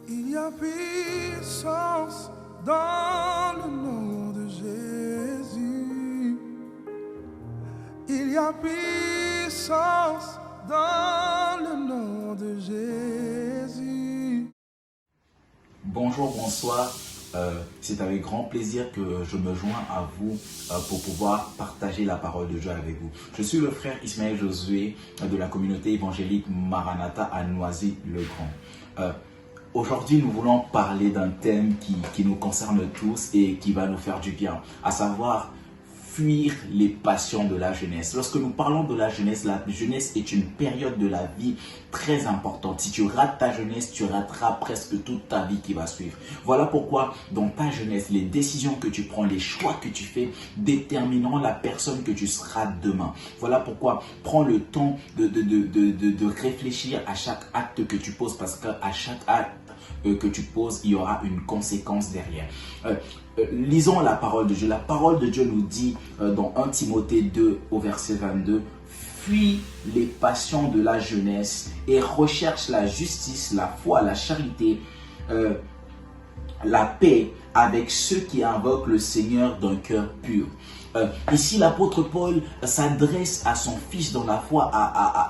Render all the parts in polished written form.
Il y a puissance dans le nom de Jésus. Il y a puissance dans le nom de Jésus. Bonjour, bonsoir. C'est avec grand plaisir que je me joins à vous pour pouvoir partager la parole de Dieu avec vous. Je suis le frère Ismaël Josué de la communauté évangélique Maranatha à Noisy-le-Grand. Aujourd'hui, nous voulons parler d'un thème qui nous concerne tous et qui va nous faire du bien, à savoir fuir les passions de la jeunesse. Lorsque nous parlons de la jeunesse est une période de la vie très importante. Si tu rates ta jeunesse, tu rateras presque toute ta vie qui va suivre. Voilà pourquoi dans ta jeunesse, les décisions que tu prends, les choix que tu fais détermineront la personne que tu seras demain. Voilà pourquoi prends le temps de réfléchir à chaque acte que tu poses, parce qu'à chaque acte que tu poses, il y aura une conséquence derrière. Lisons la parole de Dieu. La parole de Dieu nous dit dans 1 Timothée 2 au verset 22, « Fuis les passions de la jeunesse et recherche la justice, la foi, la charité, la paix avec ceux qui invoquent le Seigneur d'un cœur pur. » Ici, l'apôtre Paul s'adresse à son fils dans la foi,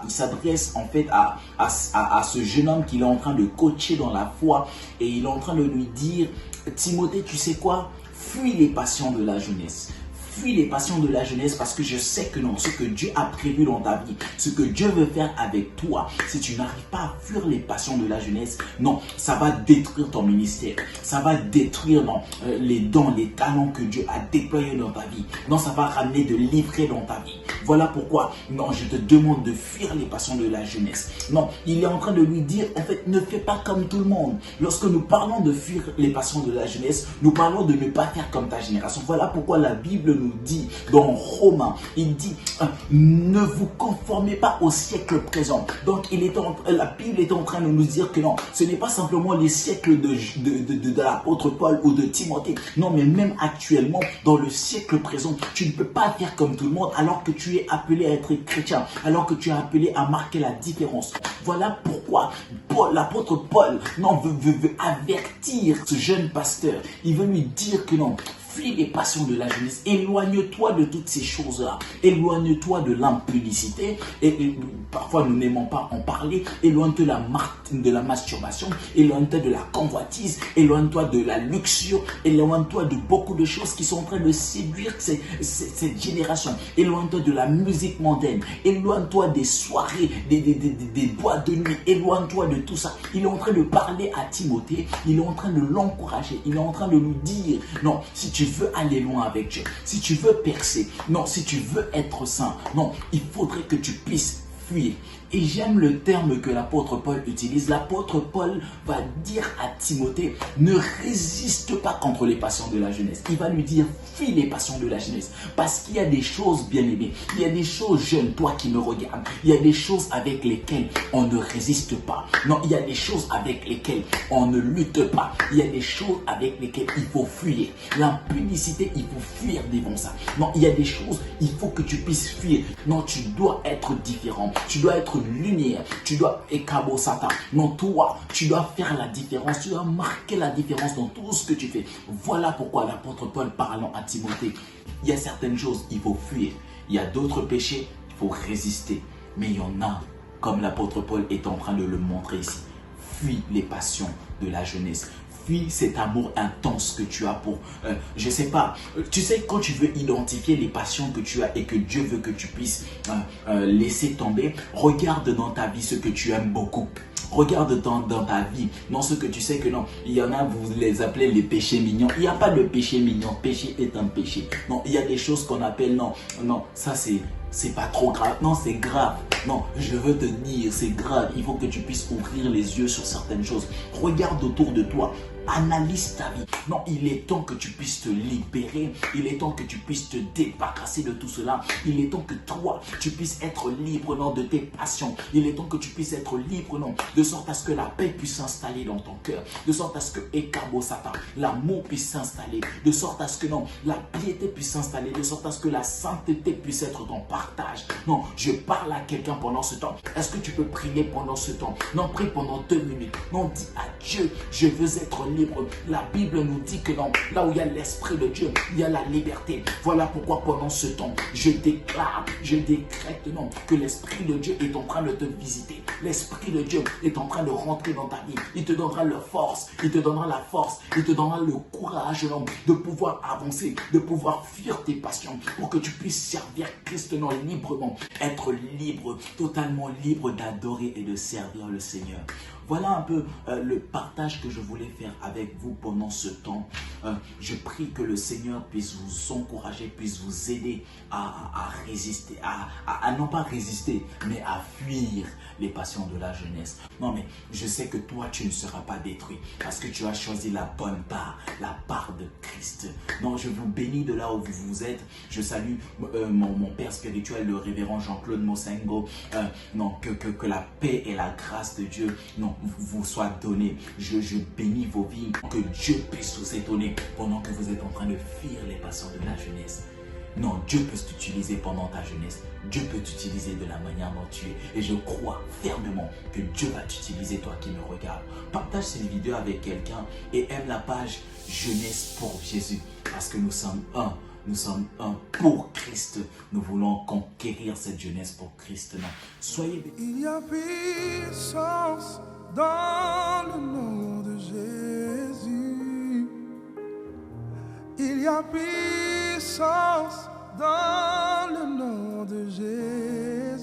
il s'adresse en fait à ce jeune homme qu'il est en train de coacher dans la foi, et il est en train de lui dire, Timothée, tu sais quoi? Fuis les passions de la jeunesse. Fuis les passions de la jeunesse, parce que je sais que non, ce que Dieu a prévu dans ta vie, ce que Dieu veut faire avec toi, si tu n'arrives pas à fuir les passions de la jeunesse, non, ça va détruire ton ministère, ça va détruire les dons, les talents que Dieu a déployés dans ta vie. Non, ça va ramener de l'ivraie dans ta vie. Voilà pourquoi, non, je te demande de fuir les passions de la jeunesse. Non, il est en train de lui dire, en fait, ne fais pas comme tout le monde. Lorsque nous parlons de fuir les passions de la jeunesse, nous parlons de ne pas faire comme ta génération. Voilà pourquoi la Bible nous dit dans Romains, il dit ne vous conformez pas au siècle présent. Donc la Bible est en train de nous dire que non, ce n'est pas simplement les siècles de l'apôtre Paul ou de Timothée. Non, mais même actuellement, dans le siècle présent, tu ne peux pas faire comme tout le monde, alors que tu es appelé à être chrétien, alors que tu es appelé à marquer la différence. Voilà pourquoi l'apôtre Paul veut avertir ce jeune pasteur. Il veut lui dire que non, fuis les passions de la jeunesse, éloigne-toi de toutes ces choses-là, éloigne-toi de l'impudicité, et parfois nous n'aimons pas en parler, éloigne-toi de la masturbation, éloigne-toi de la convoitise, éloigne-toi de la luxure, éloigne-toi de beaucoup de choses qui sont en train de séduire cette génération, éloigne-toi de la musique mondaine, éloigne-toi des soirées, des boîtes de nuit, éloigne-toi de tout ça. Il est en train de parler à Timothée, il est en train de l'encourager, il est en train de lui dire, non, si tu veux aller loin avec Dieu, si tu veux percer, non, si tu veux être saint, non, il faudrait que tu puisses fuir. Et j'aime le terme que l'apôtre Paul utilise. L'apôtre Paul va dire à Timothée, ne résiste pas contre les passions de la jeunesse. Il va lui dire, fuis les passions de la jeunesse. Parce qu'il y a des choses, bien aimées, il y a des choses, jeunes, toi qui me regardes, il y a des choses avec lesquelles on ne résiste pas. Non, il y a des choses avec lesquelles on ne lutte pas. Il y a des choses avec lesquelles il faut fuir. L'impudicité, il faut fuir devant ça. Non, il y a des choses, il faut que tu puisses fuir. Non, tu dois être différent. Tu dois être lumière, tu dois Satan. Non, toi, tu dois faire la différence, tu dois marquer la différence dans tout ce que tu fais. Voilà pourquoi l'apôtre Paul, parlant à Timothée, il y a certaines choses, il faut fuir. Il y a d'autres péchés, il faut résister. Mais il y en a, comme l'apôtre Paul est en train de le montrer ici. Fuis les passions de la jeunesse. Fuis cet amour intense que tu as pour, je sais pas, tu sais, quand tu veux identifier les passions que tu as et que Dieu veut que tu puisses laisser tomber, regarde dans ta vie ce que tu aimes beaucoup. Regarde dans ta vie, non, ce que tu sais que non, il y en a, vous les appelez les péchés mignons. Il n'y a pas de péché mignon, péché est un péché. Non, il y a des choses qu'on appelle, non, ça c'est pas trop grave, non, c'est grave. Non, je veux te dire, c'est grave. Il faut que tu puisses ouvrir les yeux sur certaines choses. Regarde autour de toi. Analyse ta vie. Non, il est temps que tu puisses te libérer. Il est temps que tu puisses te débarrasser de tout cela. Il est temps que toi, tu puisses être libre, non, de tes passions. Il est temps que tu puisses être libre, non, de sorte à ce que la paix puisse s'installer dans ton cœur. De sorte à ce que Satan, l'amour puisse s'installer. De sorte à ce que, non, la piété puisse s'installer. De sorte à ce que la sainteté puisse être ton partage. Non, je parle à quelqu'un pendant ce temps. Est-ce que tu peux prier pendant ce temps? Non, prie pendant 2 minutes. Non, dis à Dieu, je veux être libre. La Bible nous dit que non, là où il y a l'Esprit de Dieu, il y a la liberté. Voilà pourquoi pendant ce temps, je déclare, je décrète non, que l'Esprit de Dieu est en train de te visiter. L'Esprit de Dieu est en train de rentrer dans ta vie. Il te donnera la force, il te donnera la force, il te donnera le courage non, de pouvoir avancer, de pouvoir fuir tes passions pour que tu puisses servir Christ non, librement, être libre, totalement libre d'adorer et de servir le Seigneur. Voilà un peu le partage que je voulais faire avec vous pendant ce temps. Je prie que le Seigneur puisse vous encourager, puisse vous aider à résister, à non pas résister, mais à fuir les passions de la jeunesse. Non mais je sais que toi tu ne seras pas détruit parce que tu as choisi la bonne part, la part de Christ. Non, je vous bénis de là où vous êtes. Je salue mon père spirituel, le révérend Jean-Claude Mosengo. Non, que la paix et la grâce de Dieu non, vous soient données. Je bénis vos vies, que Dieu puisse vous étonner pendant que vous êtes en train de fuir les passions de la jeunesse. Non, Dieu peut t'utiliser pendant ta jeunesse. Dieu peut t'utiliser de la manière dont tu es. Et je crois fermement que Dieu va t'utiliser, toi qui me regardes. Partage cette vidéo avec quelqu'un et aime la page Jeunesse pour Jésus. Parce que nous sommes un. Nous sommes un pour Christ. Nous voulons conquérir cette jeunesse pour Christ. Non. Soyez bénis. Il y a puissance dans le nom de Jésus. Il y a puissance dans le nom de Jésus.